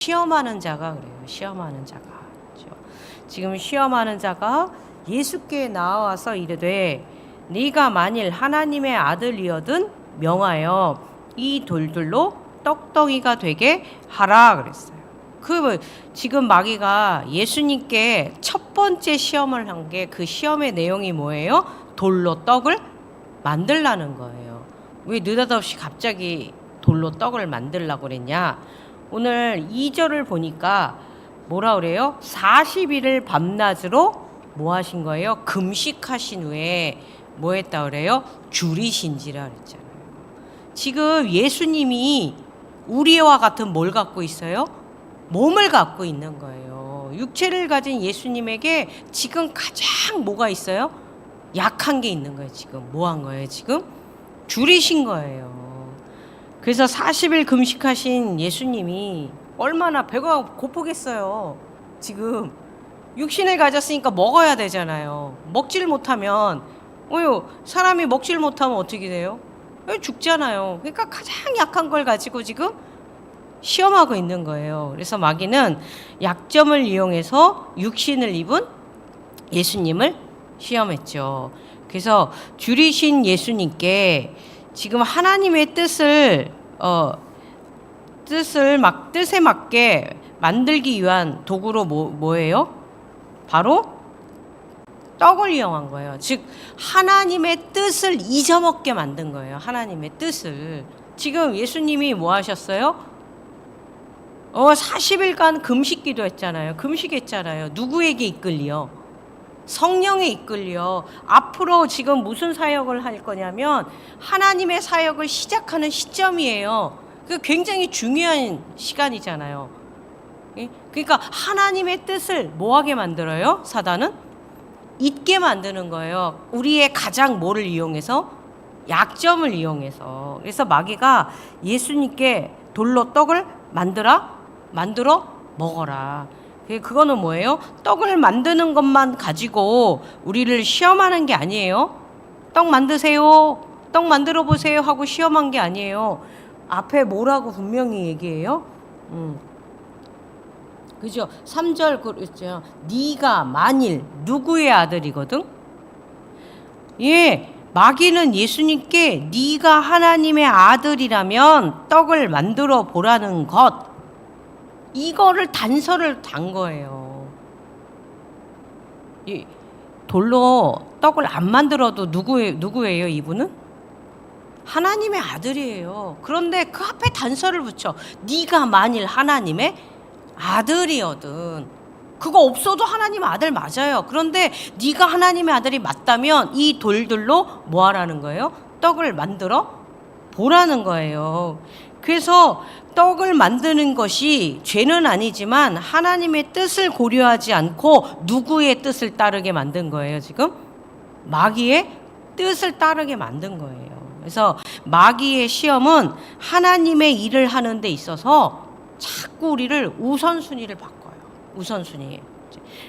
시험하는 자가 그래요. 시험하는 자가. 그렇죠? 지금 시험하는 자가 예수께 나와서 이르되 네가 만일 하나님의 아들이거든 명하여 이 돌들로 떡덩이가 되게 하라 그랬어요. 지금 마귀가 예수님께 첫 번째 시험을 한 게 그 시험의 내용이 뭐예요? 돌로 떡을 만들라는 거예요. 왜 느닷없이 갑자기 돌로 떡을 만들라고 그랬냐? 오늘 2절을 보니까 뭐라 그래요? 40일을 밤낮으로 뭐 하신 거예요? 금식하신 후에 뭐 했다 그래요? 줄이신지라 그랬잖아요. 지금 예수님이 우리와 같은 뭘 갖고 있어요? 몸을 갖고 있는 거예요. 육체를 가진 예수님에게 지금 가장 뭐가 있어요? 약한 게 있는 거예요. 지금 뭐 한 거예요? 지금 줄이신 거예요. 그래서 40일 금식하신 예수님이 얼마나 배가 고프겠어요. 지금 육신을 가졌으니까 먹어야 되잖아요. 먹질 못하면 사람이 먹질 못하면 어떻게 돼요? 죽잖아요. 그러니까 가장 약한 걸 가지고 지금 시험하고 있는 거예요. 그래서 마귀는 약점을 이용해서 육신을 입은 예수님을 시험했죠. 그래서 줄이신 예수님께 지금 하나님의 뜻에 맞게 만들기 위한 도구로 뭐예요? 바로 떡을 이용한 거예요. 즉 하나님의 뜻을 잊어먹게 만든 거예요. 하나님의 뜻을. 지금 예수님이 뭐 하셨어요? 40일간 금식기도 했잖아요. 금식했잖아요. 누구에게 이끌려? 성령에 이끌려. 앞으로 지금 무슨 사역을 할 거냐면 하나님의 사역을 시작하는 시점이에요. 그 굉장히 중요한 시간이잖아요. 그러니까 하나님의 뜻을 뭐하게 만들어요? 사단은 잊게 만드는 거예요. 우리의 가장 뭐를 이용해서? 약점을 이용해서. 그래서 마귀가 예수님께 돌로 떡을 만들어 먹어라. 그거는 뭐예요? 떡을 만드는 것만 가지고 우리를 시험하는 게 아니에요. 떡 만드세요. 떡 만들어 보세요 하고 시험한 게 아니에요. 앞에 뭐라고 분명히 얘기해요. 그죠? 3절 그랬죠. 네가 만일 누구의 아들이거든? 예, 마귀는 예수님께 네가 하나님의 아들이라면 떡을 만들어 보라는 것. 이거를 단서를 단 거예요. 돌로 떡을 안 만들어도 누구예요, 이분은? 하나님의 아들이에요. 그런데 그 앞에 단서를 붙여. 네가 만일 하나님의 아들이거든. 그거 없어도 하나님 아들 맞아요. 그런데 네가 하나님의 아들이 맞다면 이 돌들로 뭐 하라는 거예요? 떡을 만들어 보라는 거예요. 그래서 떡을 만드는 것이 죄는 아니지만 하나님의 뜻을 고려하지 않고 누구의 뜻을 따르게 만든 거예요, 지금? 마귀의 뜻을 따르게 만든 거예요. 그래서 마귀의 시험은 하나님의 일을 하는 데 있어서 자꾸 우리를 우선순위를 바꿔요. 우선순위.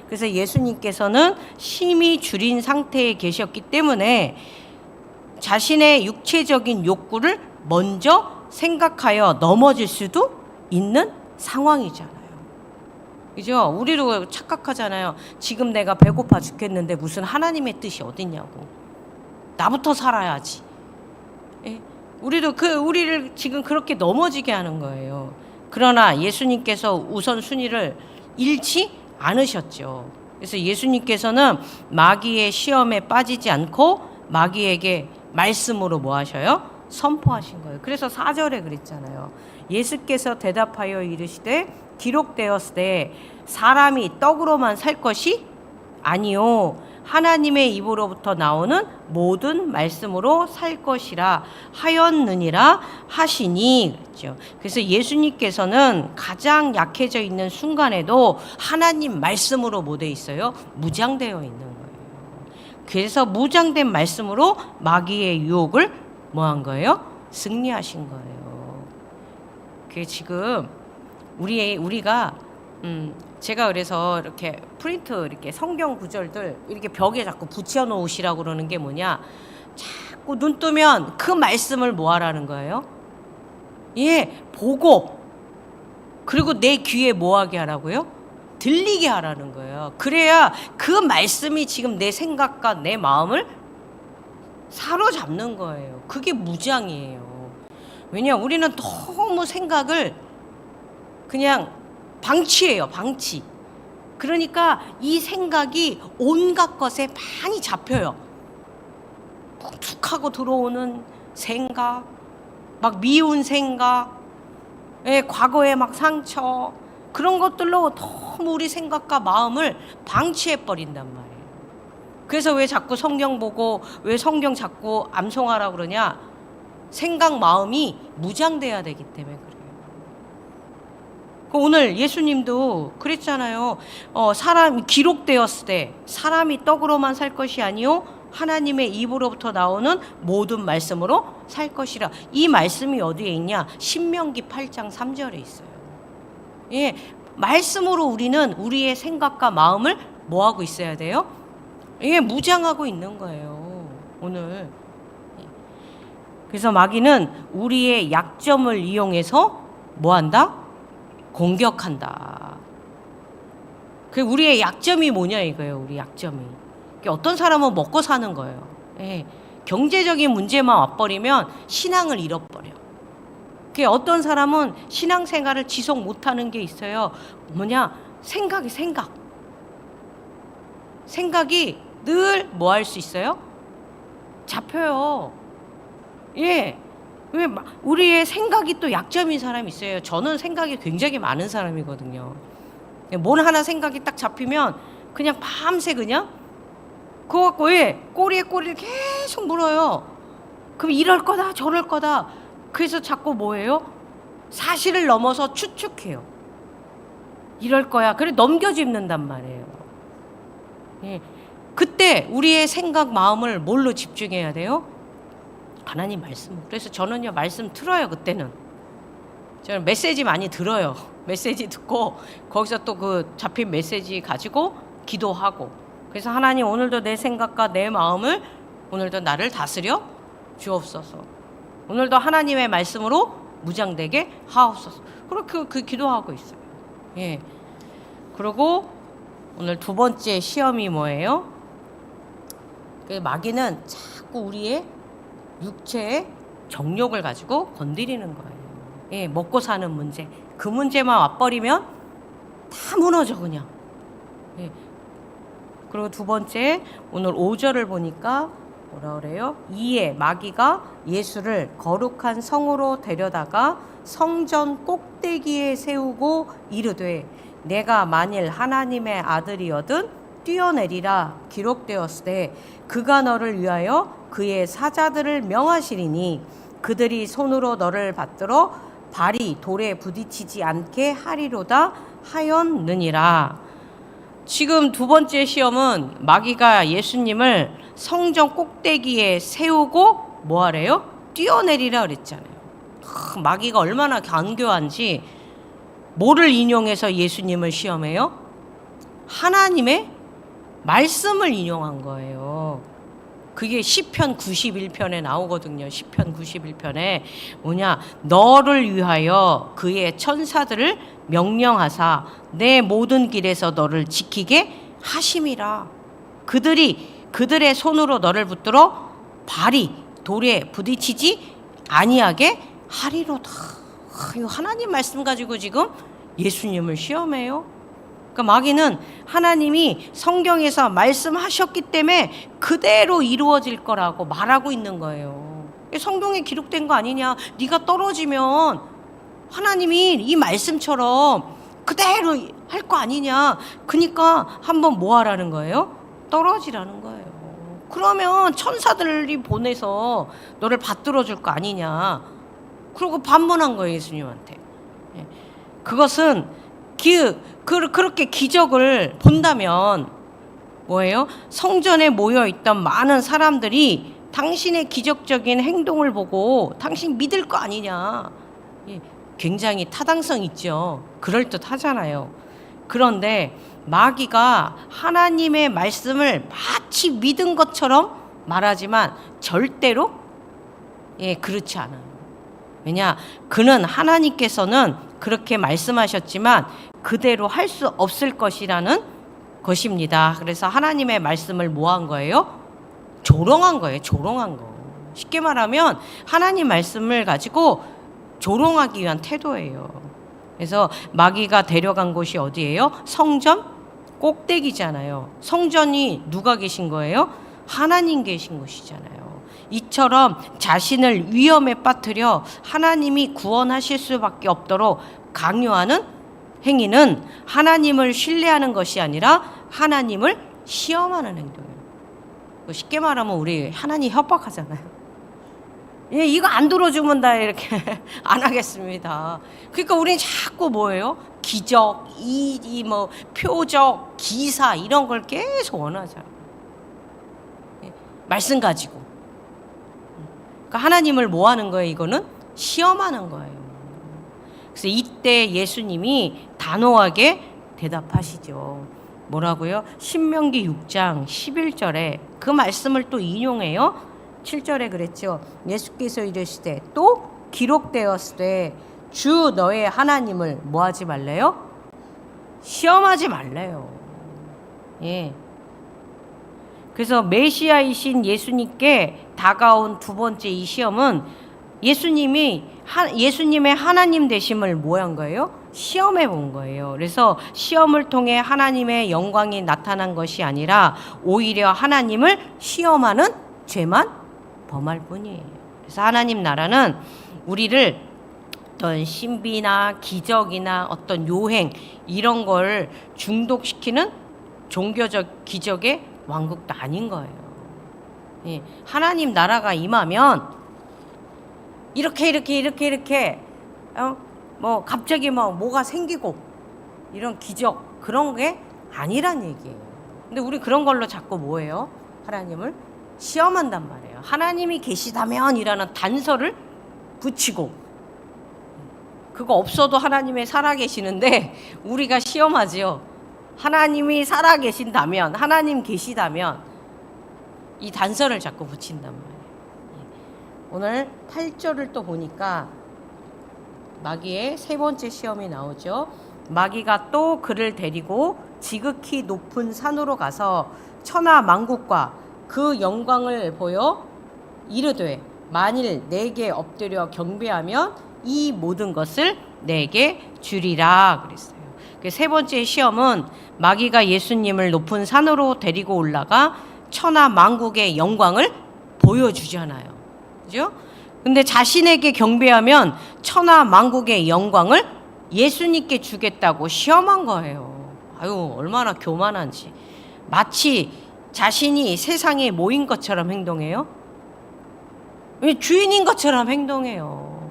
그래서 예수님께서는 심히 줄인 상태에 계셨기 때문에 자신의 육체적인 욕구를 먼저 생각하여 넘어질 수도 있는 상황이잖아요. 그죠? 우리도 착각하잖아요. 지금 내가 배고파 죽겠는데 무슨 하나님의 뜻이 어딨냐고. 나부터 살아야지. 예? 우리를 지금 그렇게 넘어지게 하는 거예요. 그러나 예수님께서 우선순위를 잃지 않으셨죠. 그래서 예수님께서는 마귀의 시험에 빠지지 않고 마귀에게 말씀으로 뭐 하셔요? 선포하신 거예요. 그래서 4절에 그랬잖아요. 예수께서 대답하여 이르시되 기록되었으되 사람이 떡으로만 살 것이 아니요 하나님의 입으로부터 나오는 모든 말씀으로 살 것이라 하였느니라 하시니 그렇죠. 그래서 예수님께서는 가장 약해져 있는 순간에도 하나님 말씀으로 뭐 돼 있어요? 무장되어 있는 거예요. 그래서 무장된 말씀으로 마귀의 유혹을 뭐 한 거예요? 승리하신 거예요. 그게 지금 우리가 제가 그래서 이렇게 프린트 이렇게 성경 구절들 이렇게 벽에 자꾸 붙여 놓으시라고 그러는 게 뭐냐? 자꾸 눈 뜨면 그 말씀을 뭐 하라는 거예요? 예, 보고 그리고 내 귀에 뭐 하게 하라고요? 들리게 하라는 거예요. 그래야 그 말씀이 지금 내 생각과 내 마음을 사로잡는 거예요. 그게 무장이에요. 왜냐, 우리는 너무 생각을 그냥 방치해요, 방치. 그러니까 이 생각이 온갖 것에 많이 잡혀요. 툭 하고 들어오는 생각, 막 미운 생각, 과거의 막 상처, 그런 것들로 너무 우리 생각과 마음을 방치해버린단 말이에요. 그래서 왜 자꾸 성경 보고 왜 성경 자꾸 암송하라고 그러냐? 생각, 마음이 무장돼야 되기 때문에 그래요. 오늘 예수님도 그랬잖아요. 사람이 기록되었을 때 사람이 떡으로만 살 것이 아니요 하나님의 입으로부터 나오는 모든 말씀으로 살 것이라. 이 말씀이 어디에 있냐? 신명기 8장 3절에 있어요. 예, 말씀으로 우리는 우리의 생각과 마음을 뭐 하고 있어야 돼요? 예, 무장하고 있는 거예요, 오늘. 그래서 마귀는 우리의 약점을 이용해서 뭐 한다? 공격한다. 그 우리의 약점이 뭐냐 이거예요. 우리 약점이. 어떤 사람은 먹고 사는 거예요. 예. 경제적인 문제만 와버리면 신앙을 잃어버려. 어떤 사람은 신앙생활을 지속 못하는 게 있어요. 뭐냐? 생각이 늘 뭐 할 수 있어요? 잡혀요. 예. 왜 우리의 생각이 또 약점인 사람이 있어요. 저는 생각이 굉장히 많은 사람이거든요. 뭘 하나 생각이 딱 잡히면 그냥 밤새 그냥 그거 갖고 꼬리에 꼬리를 계속 물어요. 그럼 이럴 거다 저럴 거다. 그래서 자꾸 뭐예요? 사실을 넘어서 추측해요. 이럴 거야. 그래 넘겨짚는단 말이에요. 예. 그때 우리의 생각 마음을 뭘로 집중해야 돼요? 하나님 말씀. 그래서 저는요 말씀 틀어요. 그때는 저는 메시지 많이 들어요. 메시지 듣고 거기서 또 그 잡힌 메시지 가지고 기도하고. 그래서 하나님 오늘도 내 생각과 내 마음을 오늘도 나를 다스려 주옵소서. 오늘도 하나님의 말씀으로 무장되게 하옵소서. 그렇게 그 기도하고 있어요. 예. 그리고 오늘 두 번째 시험이 뭐예요? 그 마귀는 자꾸 우리의 육체의 정욕을 가지고 건드리는 거예요. 예, 먹고 사는 문제. 그 문제만 와버리면 다 무너져 그냥. 예. 그리고 두 번째 오늘 5절을 보니까 뭐라 그래요? 이에 마귀가 예수를 거룩한 성으로 데려다가 성전 꼭대기에 세우고 이르되 내가 만일 하나님의 아들이거든 뛰어내리라 기록되었을 때 그가 너를 위하여 그의 사자들을 명하시리니 그들이 손으로 너를 받들어 발이 돌에 부딪히지 않게 하리로다 하였느니라. 지금 두 번째 시험은 마귀가 예수님을 성전 꼭대기에 세우고 뭐 하래요? 뛰어내리라 그랬잖아요. 마귀가 얼마나 간교한지 뭐를 인용해서 예수님을 시험해요? 하나님의 말씀을 인용한 거예요. 그게 시편 91편에 나오거든요. 시편 91편에 뭐냐? 너를 위하여 그의 천사들을 명령하사 내 모든 길에서 너를 지키게 하심이라. 그들의 손으로 너를 붙들어 발이 돌에 부딪히지 아니하게 하리로다. 이거 하나님 말씀 가지고 지금 예수님을 시험해요. 그러니까 마귀는 하나님이 성경에서 말씀하셨기 때문에 그대로 이루어질 거라고 말하고 있는 거예요. 성경에 기록된 거 아니냐? 네가 떨어지면 하나님이 이 말씀처럼 그대로 할 거 아니냐? 그러니까 한번 뭐 하라는 거예요? 떨어지라는 거예요. 그러면 천사들이 보내서 너를 받들어 줄 거 아니냐? 그러고 반문한 거예요, 예수님한테. 그것은 그렇게 기적을 본다면 뭐예요? 성전에 모여있던 많은 사람들이 당신의 기적적인 행동을 보고 당신 믿을 거 아니냐. 굉장히 타당성 있죠. 그럴듯하잖아요. 그런데 마귀가 하나님의 말씀을 마치 믿은 것처럼 말하지만 절대로 그렇지 않아요. 왜냐? 그는 하나님께서는 그렇게 말씀하셨지만 그대로 할 수 없을 것이라는 것입니다. 그래서 하나님의 말씀을 뭐 한 거예요? 조롱한 거예요. 조롱한 거. 쉽게 말하면 하나님 말씀을 가지고 조롱하기 위한 태도예요. 그래서 마귀가 데려간 곳이 어디예요? 성전 꼭대기잖아요. 성전이 누가 계신 거예요? 하나님 계신 곳이잖아요. 이처럼 자신을 위험에 빠뜨려 하나님이 구원하실 수밖에 없도록 강요하는 행위는 하나님을 신뢰하는 것이 아니라 하나님을 시험하는 행동이에요. 쉽게 말하면 우리 하나님 협박하잖아요. 예, 이거 안 들어주면 다 이렇게 안 하겠습니다. 그러니까 우리는 자꾸 뭐예요? 기적, 뭐 표적, 기사 이런 걸 계속 원하잖아요. 예, 말씀 가지고. 그러니까 하나님을 뭐 하는 거예요? 이거는 시험하는 거예요. 그래서 이때 예수님이 단호하게 대답하시죠. 뭐라고요? 신명기 6장 11절에 그 말씀을 또 인용해요. 7절에 그랬죠. 예수께서 이르시되 또 기록되었으되 주 너의 하나님을 뭐 하지 말래요? 시험하지 말래요. 예. 그래서 메시아이신 예수님께 다가온 두 번째 이 시험은 예수님의 하나님 되심을 뭐 한 거예요? 시험해 본 거예요. 그래서 시험을 통해 하나님의 영광이 나타난 것이 아니라 오히려 하나님을 시험하는 죄만 범할 뿐이에요. 그래서 하나님 나라는 우리를 어떤 신비나 기적이나 어떤 요행 이런 걸 중독시키는 종교적 기적의 왕국도 아닌 거예요. 예, 하나님 나라가 임하면 이렇게 뭐 갑자기 뭐가 생기고 이런 기적 그런 게 아니란 얘기예요. 근데 우리 그런 걸로 자꾸 뭐예요? 하나님을 시험한단 말이에요. 하나님이 계시다면이라는 단서를 붙이고 그거 없어도 하나님이 살아계시는데 우리가 시험하지요. 하나님이 살아계신다면 하나님 계시다면 이 단서를 자꾸 붙인단 말이에요. 오늘 8절을 또 보니까 마귀의 세 번째 시험이 나오죠. 마귀가 또 그를 데리고 지극히 높은 산으로 가서 천하 만국과 그 영광을 보여 이르되 만일 내게 엎드려 경배하면 이 모든 것을 내게 주리라 그랬어요. 그 세 번째 시험은 마귀가 예수님을 높은 산으로 데리고 올라가 천하 만국의 영광을 보여주잖아요. 그죠? 근데 자신에게 경배하면 천하 만국의 영광을 예수님께 주겠다고 시험한 거예요. 아유, 얼마나 교만한지. 마치 자신이 세상에 모인 것처럼 행동해요. 주인인 것처럼 행동해요.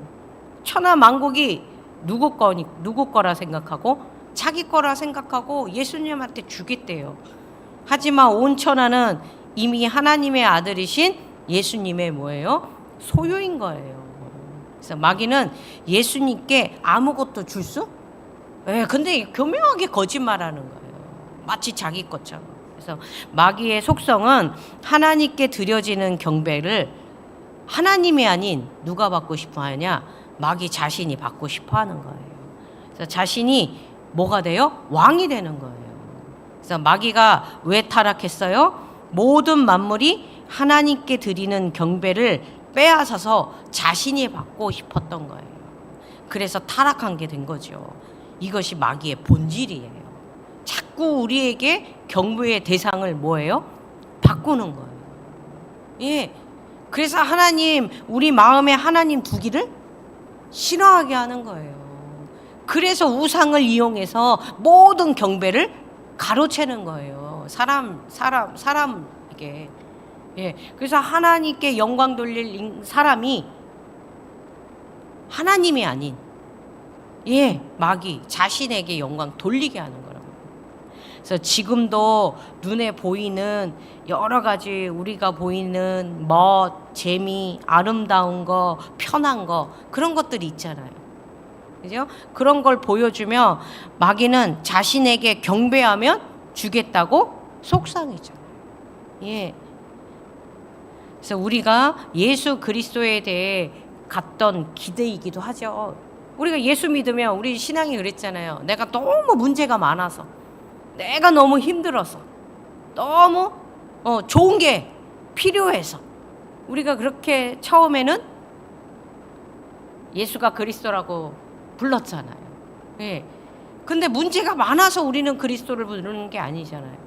천하 만국이 누구 거라 생각하고 자기 거라 생각하고 예수님한테 주겠대요. 하지만 온 천하는 이미 하나님의 아들이신 예수님의 뭐예요? 소유인 거예요. 그래서 마귀는 예수님께 아무것도 줄 수? 예, 근데 교묘하게 거짓말하는 거예요. 마치 자기 것처럼. 그래서 마귀의 속성은 하나님께 드려지는 경배를 하나님이 아닌 누가 받고 싶어 하냐? 마귀 자신이 받고 싶어 하는 거예요. 그래서 자신이 뭐가 돼요? 왕이 되는 거예요. 그래서 마귀가 왜 타락했어요? 모든 만물이 하나님께 드리는 경배를 빼앗아서 자신이 받고 싶었던 거예요. 그래서 타락한 게 된 거죠. 이것이 마귀의 본질이에요. 자꾸 우리에게 경배의 대상을 뭐예요? 바꾸는 거예요. 예. 그래서 하나님, 우리 마음에 하나님 두기를 싫어하게 하는 거예요. 그래서 우상을 이용해서 모든 경배를 가로채는 거예요. 사람에게. 예. 그래서 하나님께 영광 돌릴 사람이 하나님이 아닌 마귀 자신에게 영광 돌리게 하는 거라고. 그래서 지금도 눈에 보이는 여러 가지 우리가 보이는 멋, 재미, 아름다운 거, 편한 거 그런 것들이 있잖아요. 그죠? 그런 걸 보여주며 마귀는 자신에게 경배하면 주겠다고 속상해져요. 예. 그래서 우리가 예수 그리스도에 대해 갖던 기대이기도 하죠. 우리가 예수 믿으면 우리 신앙이 그랬잖아요. 내가 너무 문제가 많아서, 내가 너무 힘들어서, 너무 좋은 게 필요해서 우리가 그렇게 처음에는 예수가 그리스도라고 불렀잖아요. 예. 근데 문제가 많아서 우리는 그리스도를 부르는 게 아니잖아요.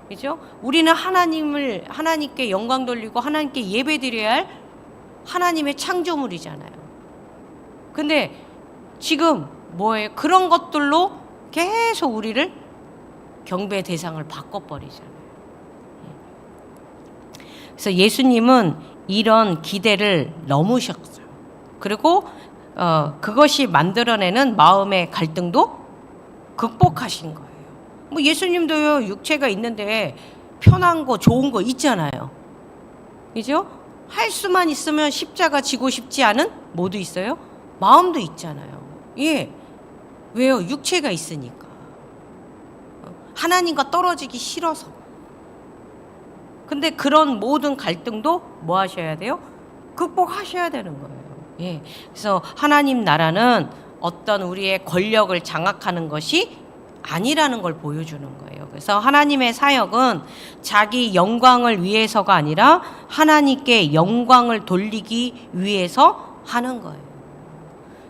그죠? 우리는 하나님께 영광 돌리고 하나님께 예배 드려야 할 하나님의 창조물이잖아요. 근데 지금 뭐예요? 그런 것들로 계속 우리를 경배 대상을 바꿔버리잖아요. 그래서 예수님은 이런 기대를 넘으셨어요. 그리고 그것이 만들어내는 마음의 갈등도 극복하신 거예요. 뭐 예수님도요, 육체가 있는데 편한 거 좋은 거 있잖아요. 그죠? 할 수만 있으면 십자가 지고 싶지 않은 뭐도 있어요? 마음도 있잖아요. 예. 왜요? 육체가 있으니까. 하나님과 떨어지기 싫어서. 근데 그런 모든 갈등도 뭐 하셔야 돼요? 극복하셔야 되는 거예요. 예. 그래서 하나님 나라는 어떤 우리의 권력을 장악하는 것이 아니라는 걸 보여주는 거예요. 그래서 하나님의 사역은 자기 영광을 위해서가 아니라 하나님께 영광을 돌리기 위해서 하는 거예요.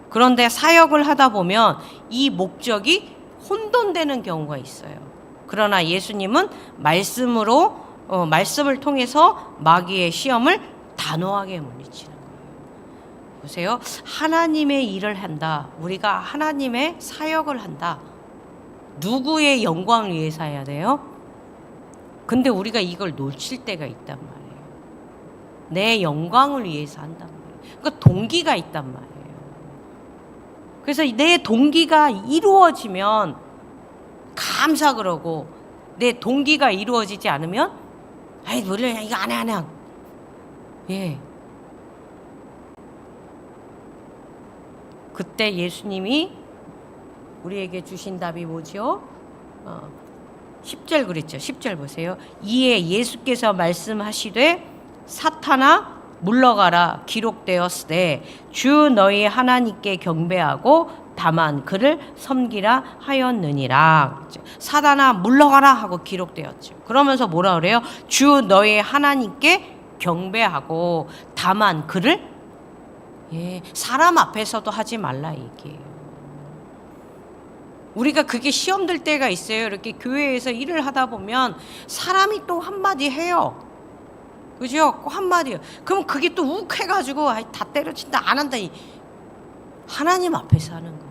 그런데 사역을 하다 보면 이 목적이 혼돈되는 경우가 있어요. 그러나 예수님은 말씀을 통해서 마귀의 시험을 단호하게 물리치는 거예요. 보세요. 하나님의 일을 한다. 우리가 하나님의 사역을 한다. 누구의 영광을 위해서 해야 돼요? 근데 우리가 이걸 놓칠 때가 있단 말이에요. 내 영광을 위해서 한단 말이에요. 그러니까 동기가 있단 말이에요. 그래서 내 동기가 이루어지면 감사 그러고, 내 동기가 이루어지지 않으면 아이 몰래 이거 안 해. 예. 그때 예수님이 우리에게 주신 답이 뭐죠? 10절 그랬죠. 10절 보세요. 이에 예수께서 말씀하시되 사탄아 물러가라 기록되었으되 주 너희 하나님께 경배하고 다만 그를 섬기라 하였느니라. 사탄아 물러가라 하고 기록되었죠. 그러면서 뭐라 그래요? 주 너희 하나님께 경배하고 다만 그를 사람 앞에서도 하지 말라 얘기해요. 우리가 그게 시험 들 때가 있어요. 이렇게 교회에서 일을 하다 보면 사람이 또 한마디 해요. 그죠? 한마디요. 그럼 그게 또 욱해가지고 다 때려친다 안 한다. 하나님 앞에서 하는 거예요.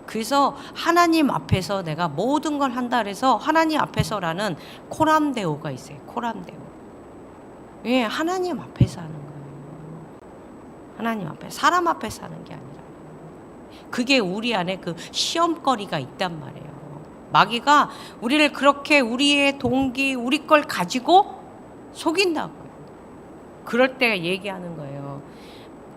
그래서 하나님 앞에서 내가 모든 걸 한다 그래서 하나님 앞에서라는 코람데오가 있어요. 코람데오. 예, 하나님 앞에서 하는 거예요. 하나님 앞에, 사람 앞에서 하는 게 아니라. 그게 우리 안에 그 시험거리가 있단 말이에요. 마귀가 우리를 그렇게 우리의 동기, 우리 걸 가지고 속인다고요. 그럴 때 얘기하는 거예요.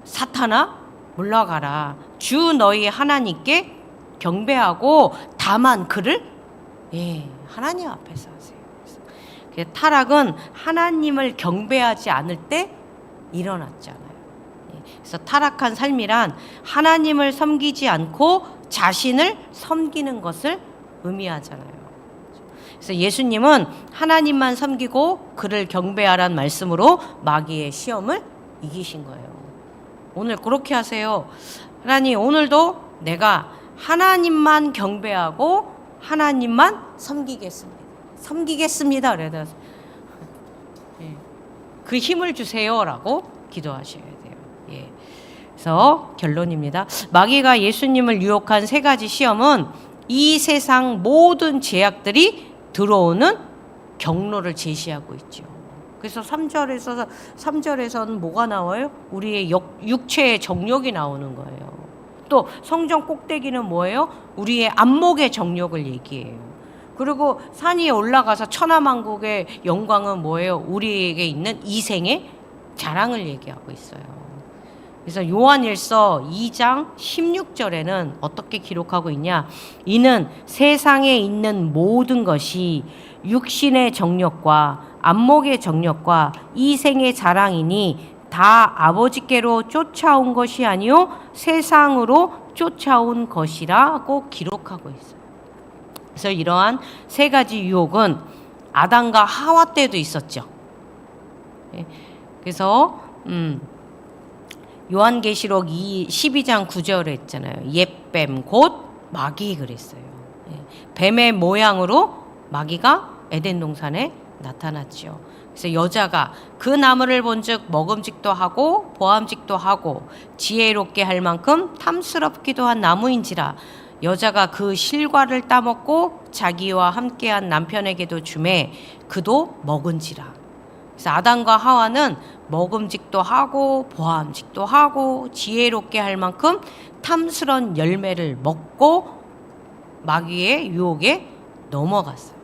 사탄아 물러가라. 주 너희 하나님께 경배하고 다만 그를 하나님 앞에서 하세요. 타락은 하나님을 경배하지 않을 때 일어났잖아요. 그래서 타락한 삶이란 하나님을 섬기지 않고 자신을 섬기는 것을 의미하잖아요. 그래서 예수님은 하나님만 섬기고 그를 경배하라는 말씀으로 마귀의 시험을 이기신 거예요. 오늘 그렇게 하세요. 하나님, 오늘도 내가 하나님만 경배하고 하나님만 섬기겠습니다. 그래서 그 힘을 주세요라고 기도하셔야 돼요. 그래서 결론입니다. 마귀가 예수님을 유혹한 세 가지 시험은 이 세상 모든 제약들이 들어오는 경로를 제시하고 있죠. 그래서 3절에서는 뭐가 나와요? 우리의 육체의 정욕이 나오는 거예요. 또 성전 꼭대기는 뭐예요? 우리의 안목의 정욕을 얘기해요. 그리고 산 위에 올라가서 천하만국의 영광은 뭐예요? 우리에게 있는 이생의 자랑을 얘기하고 있어요. 그래서 요한일서 2장 16절에는 어떻게 기록하고 있냐? 이는 세상에 있는 모든 것이 육신의 정욕과 안목의 정욕과 이생의 자랑이니 다 아버지께로 쫓아온 것이 아니요 세상으로 쫓아온 것이라고 기록하고 있어요. 그래서 이러한 세 가지 유혹은 아담과 하와 때도 있었죠. 그래서 요한계시록 12장 9절에 있잖아요. 옛뱀 곧 마귀 그랬어요. 뱀의 모양으로 마귀가 에덴 동산에 나타났죠. 그래서 여자가 그 나무를 본즉 먹음직도 하고 보암직도 하고 지혜롭게 할 만큼 탐스럽기도 한 나무인지라 여자가 그 실과를 따먹고 자기와 함께한 남편에게도 주매 그도 먹은지라. 그래서 아담과 하와는 먹음직도 하고 보암직도 하고 지혜롭게 할 만큼 탐스러운 열매를 먹고 마귀의 유혹에 넘어갔어요.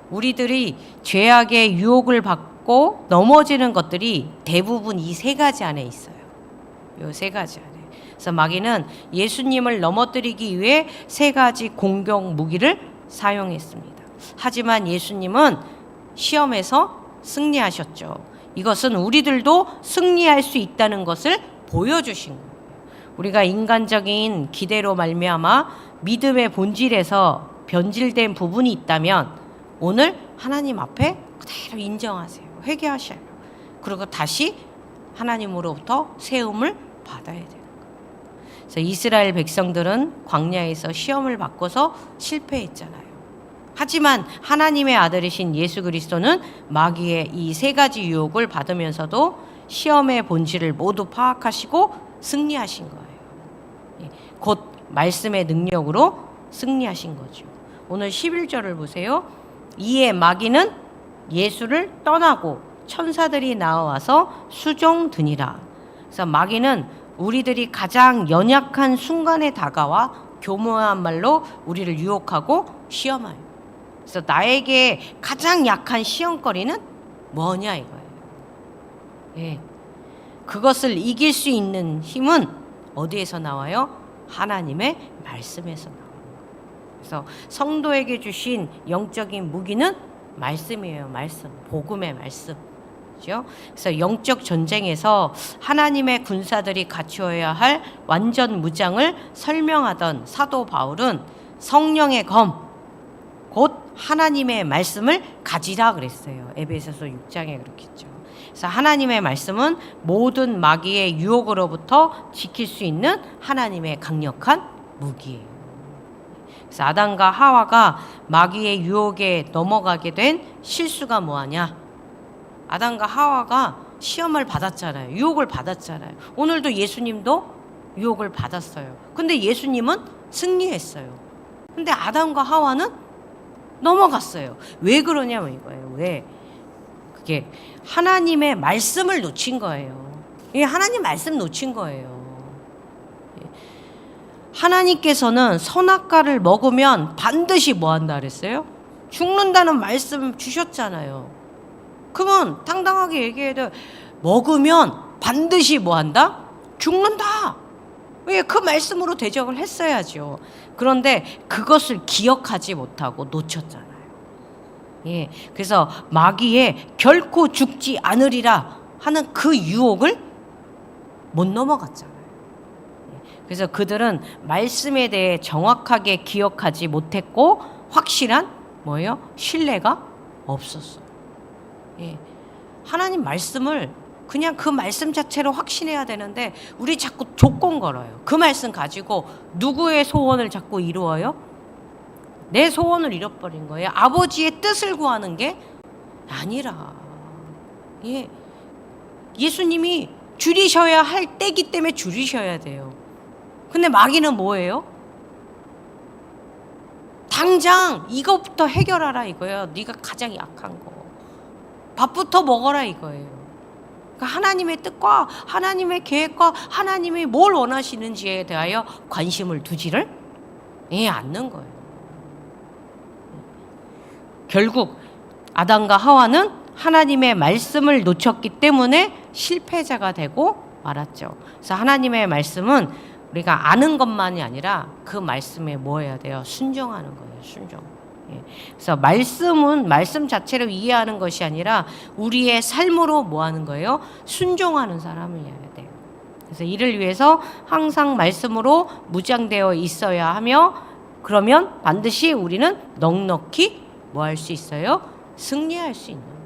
우리들이 죄악의 유혹을 받고 넘어지는 것들이 대부분 이 세 가지 안에 있어요. 이 세 가지 안에. 그래서 마귀는 예수님을 넘어뜨리기 위해 세 가지 공격 무기를 사용했습니다. 하지만 예수님은 시험에서 승리하셨죠. 이것은 우리들도 승리할 수 있다는 것을 보여주신 거예요. 우리가 인간적인 기대로 말미암아 믿음의 본질에서 변질된 부분이 있다면 오늘 하나님 앞에 그대로 인정하세요. 회개하셔요. 그리고 다시 하나님으로부터 세움을 받아야 돼요. 그래서 이스라엘 백성들은 광야에서 시험을 받고서 실패했잖아요. 하지만 하나님의 아들이신 예수 그리스도는 마귀의 이 세 가지 유혹을 받으면서도 시험의 본질을 모두 파악하시고 승리하신 거예요. 곧 말씀의 능력으로 승리하신 거죠. 오늘 11절을 보세요. 이에 마귀는 예수를 떠나고 천사들이 나와서 수종드니라. 그래서 마귀는 우리들이 가장 연약한 순간에 다가와 교묘한 말로 우리를 유혹하고 시험해요. 그래서 나에게 가장 약한 시험거리는 뭐냐 이거예요. 예. 그것을 이길 수 있는 힘은 어디에서 나와요? 하나님의 말씀에서 나와요. 그래서 성도에게 주신 영적인 무기는 말씀이에요. 말씀, 복음의 말씀. 그렇죠? 그래서 영적 전쟁에서 하나님의 군사들이 갖추어야 할 완전 무장을 설명하던 사도 바울은 성령의 검, 곧 하나님의 말씀을 가지라 그랬어요. 에베소서 6장에 그렇게 했죠. 그래서 하나님의 말씀은 모든 마귀의 유혹으로부터 지킬 수 있는 하나님의 강력한 무기예요. 그래서 아담과 하와가 마귀의 유혹에 넘어가게 된 실수가 뭐하냐? 아담과 하와가 시험을 받았잖아요. 유혹을 받았잖아요. 오늘도 예수님도 유혹을 받았어요. 근데 예수님은 승리했어요. 근데 아담과 하와는 넘어갔어요. 왜 그러냐면 이거예요. 왜? 그게 하나님의 말씀을 놓친 거예요. 예, 하나님 말씀 놓친 거예요. 하나님께서는 선악과를 먹으면 반드시 뭐 한다 그랬어요? 죽는다는 말씀 주셨잖아요. 그러면 당당하게 얘기해야 돼. 먹으면 반드시 뭐 한다? 죽는다. 왜? 그 말씀으로 대적을 했어야죠. 그런데 그것을 기억하지 못하고 놓쳤잖아요. 예, 그래서 마귀에 결코 죽지 않으리라 하는 그 유혹을 못 넘어갔잖아요. 그래서 그들은 말씀에 대해 정확하게 기억하지 못했고 확실한 뭐예요? 신뢰가 없었어요. 예, 하나님 말씀을 그냥 그 말씀 자체로 확신해야 되는데 우리 자꾸 조건 걸어요. 그 말씀 가지고 누구의 소원을 자꾸 이루어요? 내 소원을 잃어버린 거예요. 아버지의 뜻을 구하는 게 아니라. 예, 예수님이 줄이셔야 할 때기 때문에 줄이셔야 돼요. 근데 마귀는 뭐예요? 당장 이것부터 해결하라 이거예요. 네가 가장 약한 거. 밥부터 먹어라 이거예요. 그러니까 하나님의 뜻과 하나님의 계획과 하나님이 뭘 원하시는지에 대하여 관심을 두지를 않는 거예요. 결국 아담과 하와는 하나님의 말씀을 놓쳤기 때문에 실패자가 되고 말았죠. 그래서 하나님의 말씀은 우리가 아는 것만이 아니라 그 말씀에 뭐 해야 돼요? 순종하는 거예요. 순종. 그래서 말씀은 말씀 자체를 이해하는 것이 아니라 우리의 삶으로 뭐 하는 거예요? 순종하는 사람이어야 돼요. 그래서 이를 위해서 항상 말씀으로 무장되어 있어야 하며, 그러면 반드시 우리는 넉넉히 뭐 할 수 있어요? 승리할 수 있는 거예요.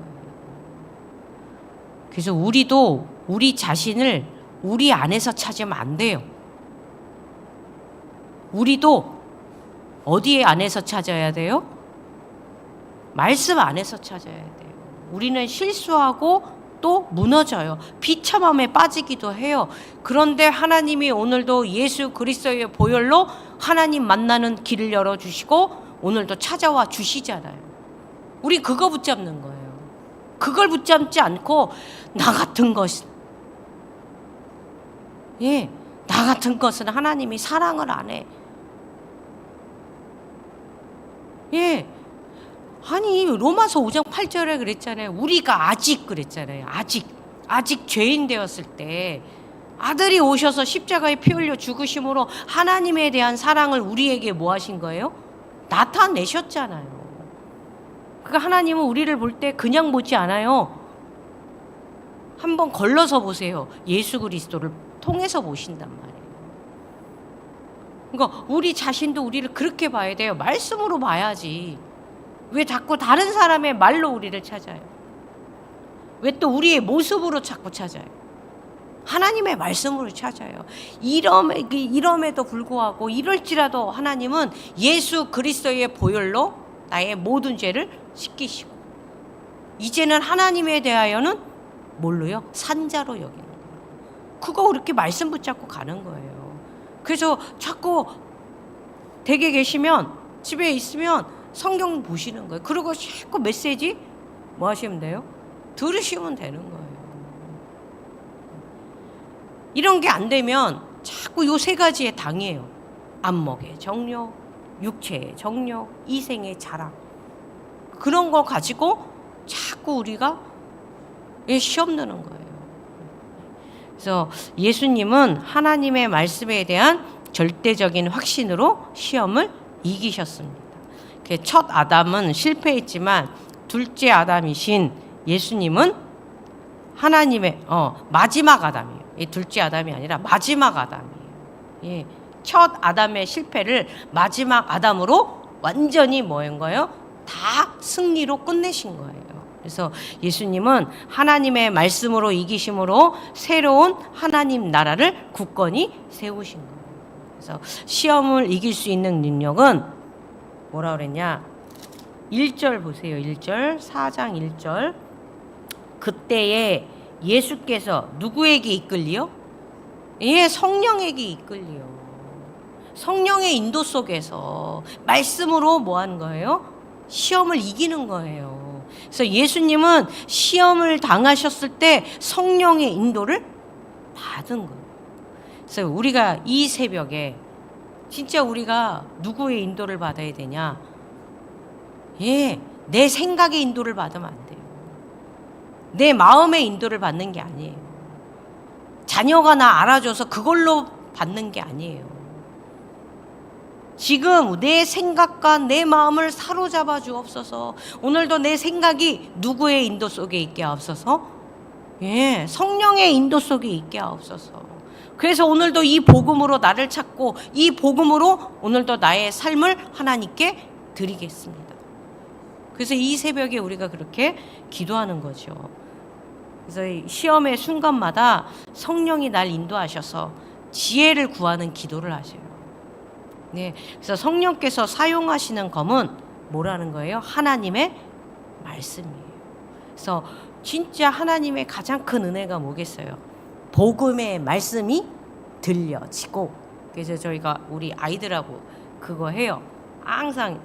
그래서 우리도 우리 자신을 우리 안에서 찾으면 안 돼요. 우리도 어디에 안에서 찾아야 돼요? 말씀 안에서 찾아야 돼요. 우리는 실수하고 또 무너져요. 비참함에 빠지기도 해요. 그런데 하나님이 오늘도 예수 그리스도의 보혈로 하나님 만나는 길을 열어주시고 오늘도 찾아와 주시잖아요. 우리 그거 붙잡는 거예요. 그걸 붙잡지 않고 나 같은 것은, 나 같은 것은 하나님이 사랑을 안 해. 아니 로마서 5장 8절에 그랬잖아요. 우리가 아직 그랬잖아요. 아직 죄인 되었을 때 아들이 오셔서 십자가에 피 흘려 죽으심으로 하나님에 대한 사랑을 우리에게 뭐 하신 거예요? 나타내셨잖아요. 그러니까 하나님은 우리를 볼 때 그냥 보지 않아요. 한번 걸러서 보세요. 예수 그리스도를 통해서 보신단 말이에요. 그러니까 우리 자신도 우리를 그렇게 봐야 돼요. 말씀으로 봐야지. 왜 자꾸 다른 사람의 말로 우리를 찾아요? 왜 또 우리의 모습으로 자꾸 찾아요? 하나님의 말씀으로 찾아요. 이럼에도 불구하고 이럴지라도 하나님은 예수 그리스도의 보혈로 나의 모든 죄를 씻기시고 이제는 하나님에 대하여는 뭘로요? 산자로 여기는 거예요. 그거 그렇게 말씀 붙잡고 가는 거예요. 그래서 자꾸 댁에 계시면, 집에 있으면 성경 보시는 거예요. 그리고 자꾸 메시지 뭐 하시면 돼요? 들으시면 되는 거예요. 이런 게 안 되면 자꾸 요 세 가지에 당해요. 안목의 정욕, 육체의 정욕, 이생의 자랑. 그런 거 가지고 자꾸 우리가 시험 드는 거예요. 그래서 예수님은 하나님의 말씀에 대한 절대적인 확신으로 시험을 이기셨습니다. 첫 아담은 실패했지만 둘째 아담이신 예수님은 하나님의 마지막 아담이에요. 둘째 아담이 아니라 마지막 아담이에요. 첫 아담의 실패를 마지막 아담으로 완전히 뭐인 거예요? 다 승리로 끝내신 거예요. 그래서 예수님은 하나님의 말씀으로 이기심으로 새로운 하나님 나라를 굳건히 세우신 거예요. 그래서 시험을 이길 수 있는 능력은 뭐라 그랬냐? 1절 보세요. 1절, 4장 1절. 그때에 예수께서 누구에게 이끌리요? 성령에게 이끌리요. 성령의 인도 속에서 말씀으로 뭐 하는 거예요? 시험을 이기는 거예요. 그래서 예수님은 시험을 당하셨을 때 성령의 인도를 받은 거예요. 그래서 우리가 이 새벽에 진짜 우리가 누구의 인도를 받아야 되냐? 내 생각의 인도를 받으면 안 돼요. 내 마음의 인도를 받는 게 아니에요. 자녀가 나 알아줘서 그걸로 받는 게 아니에요. 지금 내 생각과 내 마음을 사로잡아 주옵소서. 오늘도 내 생각이 누구의 인도 속에 있게 하옵소서? 성령의 인도 속에 있게 하옵소서. 그래서 오늘도 이 복음으로 나를 찾고 이 복음으로 오늘도 나의 삶을 하나님께 드리겠습니다. 그래서 이 새벽에 우리가 그렇게 기도하는 거죠. 그래서 시험의 순간마다 성령이 날 인도하셔서 지혜를 구하는 기도를 하셔요. 그래서 성령께서 사용하시는 검은 뭐라는 거예요? 하나님의 말씀이에요. 그래서 진짜 하나님의 가장 큰 은혜가 뭐겠어요? 복음의 말씀이 들려지고. 그래서 저희가 우리 아이들하고 그거 해요. 항상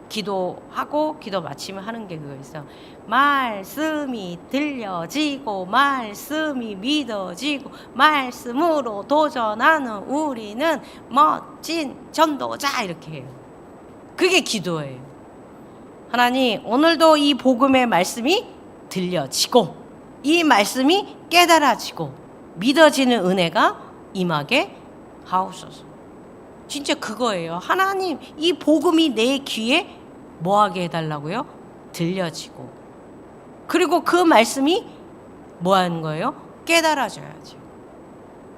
기도하고 기도 마치면 하는 게 그거 있어. 말씀이 들려지고 말씀이 믿어지고 말씀으로 도전하는 우리는 멋진 전도자, 이렇게 해요. 그게 기도예요. 하나님, 오늘도 이 복음의 말씀이 들려지고 이 말씀이 깨달아지고 믿어지는 은혜가 임하게 하옵소서. 진짜 그거예요. 하나님, 이 복음이 내 귀에 뭐 하게 해달라고요? 들려지고. 그리고 그 말씀이 뭐 하는 거예요? 깨달아져야죠.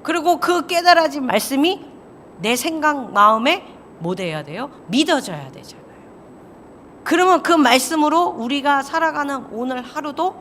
그리고 그 깨달아진 말씀이 내 생각, 마음에 뭐 돼야 돼요? 믿어져야 되잖아요. 그러면 그 말씀으로 우리가 살아가는 오늘 하루도